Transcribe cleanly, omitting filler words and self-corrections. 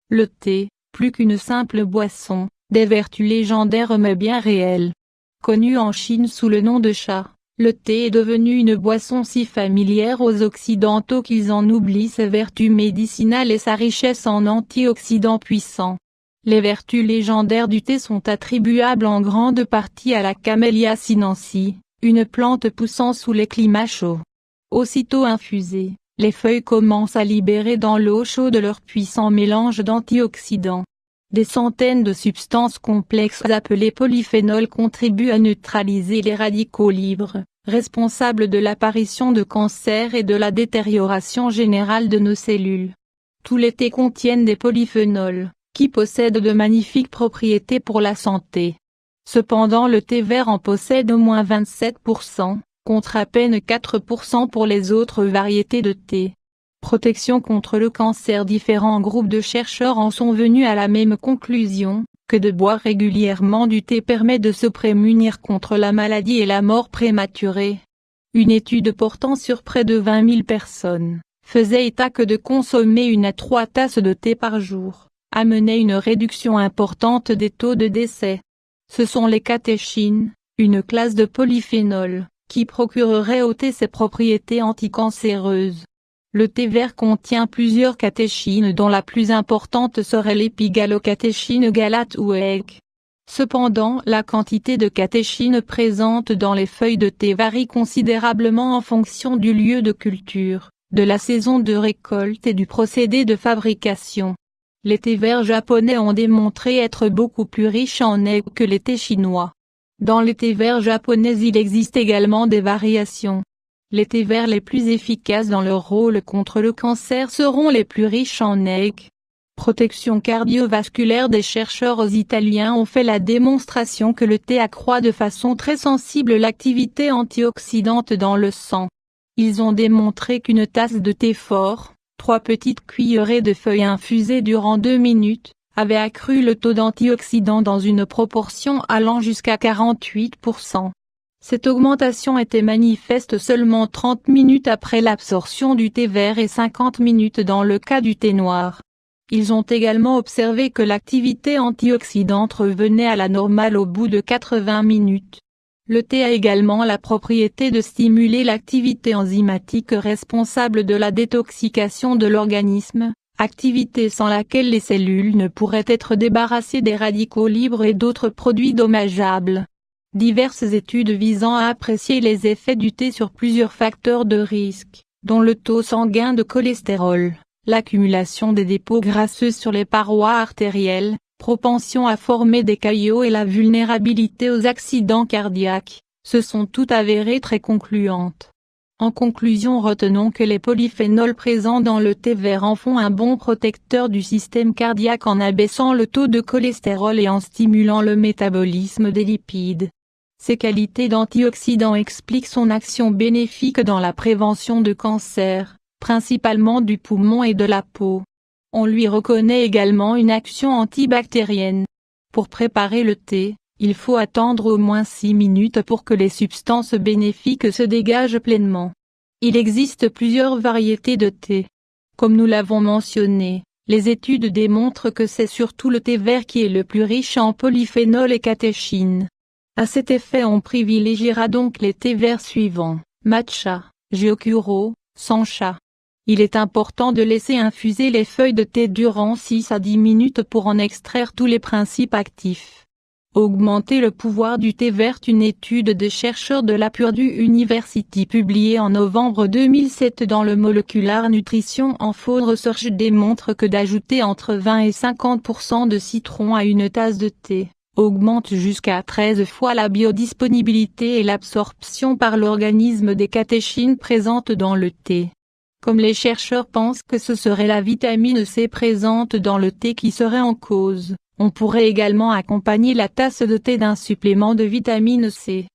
Le thé, plus qu'une simple boisson, des vertus légendaires mais bien réelles. Connu en Chine sous le nom de cha, le thé est devenu une boisson si familière aux Occidentaux qu'ils en oublient ses vertus médicinales et sa richesse en antioxydants puissants. Les vertus légendaires du thé sont attribuables en grande partie à la Camellia sinensis, une plante poussant sous les climats chauds. Aussitôt infusées, les feuilles commencent à libérer dans l'eau chaude leur puissant mélange d'antioxydants. Des centaines de substances complexes appelées polyphénols contribuent à neutraliser les radicaux libres, responsables de l'apparition de cancers et de la détérioration générale de nos cellules. Tous les thés contiennent des polyphénols, qui possèdent de magnifiques propriétés pour la santé. Cependant le thé vert en possède au moins 27%, contre à peine 4% pour les autres variétés de thé. Protection contre le cancer. Différents groupes de chercheurs en sont venus à la même conclusion, que de boire régulièrement du thé permet de se prémunir contre la maladie et la mort prématurée. Une étude portant sur près de 20 000 personnes, faisait état que de consommer 1 à 3 tasses de thé par jour, amenait une réduction importante des taux de décès. Ce sont les catéchines, une classe de polyphénols, qui procurerait au thé ses propriétés anticancéreuses. Le thé vert contient plusieurs catéchines dont la plus importante serait l'épigalocatéchine galate ou EG. Cependant la quantité de catéchines présentes dans les feuilles de thé varie considérablement en fonction du lieu de culture, de la saison de récolte et du procédé de fabrication. Les thés verts japonais ont démontré être beaucoup plus riches en EG que les thés chinois. Dans les thés verts japonais il existe également des variations. Les thés verts les plus efficaces dans leur rôle contre le cancer seront les plus riches en EG. Protection cardiovasculaire. Des chercheurs italiens ont fait la démonstration que le thé accroît de façon très sensible l'activité antioxydante dans le sang. Ils ont démontré qu'une tasse de thé fort, 3 petites cuillerées de feuilles infusées durant 2 minutes, avait accru le taux d'antioxydants dans une proportion allant jusqu'à 48%. Cette augmentation était manifeste seulement 30 minutes après l'absorption du thé vert et 50 minutes dans le cas du thé noir. Ils ont également observé que l'activité antioxydante revenait à la normale au bout de 80 minutes. Le thé a également la propriété de stimuler l'activité enzymatique responsable de la détoxication de l'organisme, activité sans laquelle les cellules ne pourraient être débarrassées des radicaux libres et d'autres produits dommageables. Diverses études visant à apprécier les effets du thé sur plusieurs facteurs de risque, dont le taux sanguin de cholestérol, l'accumulation des dépôts graisseux sur les parois artérielles, propension à former des caillots et la vulnérabilité aux accidents cardiaques, se sont toutes avérées très concluantes. En conclusion, retenons que les polyphénols présents dans le thé vert en font un bon protecteur du système cardiaque en abaissant le taux de cholestérol et en stimulant le métabolisme des lipides. Ses qualités d'antioxydant expliquent son action bénéfique dans la prévention de cancers, principalement du poumon et de la peau. On lui reconnaît également une action antibactérienne. Pour préparer le thé, il faut attendre au moins 6 minutes pour que les substances bénéfiques se dégagent pleinement. Il existe plusieurs variétés de thé. Comme nous l'avons mentionné, les études démontrent que c'est surtout le thé vert qui est le plus riche en polyphénols et catéchines. À cet effet on privilégiera donc les thés verts suivants, matcha, gyokuro, sancha. Il est important de laisser infuser les feuilles de thé durant 6 à 10 minutes pour en extraire tous les principes actifs. Augmenter le pouvoir du thé vert. Une étude de chercheurs de la Purdue University publiée en novembre 2007 dans le Molecular Nutrition and Food Research démontre que d'ajouter entre 20 et 50% de citron à une tasse de thé augmente jusqu'à 13 fois la biodisponibilité et l'absorption par l'organisme des catéchines présentes dans le thé. Comme les chercheurs pensent que ce serait la vitamine C présente dans le thé qui serait en cause, on pourrait également accompagner la tasse de thé d'un supplément de vitamine C.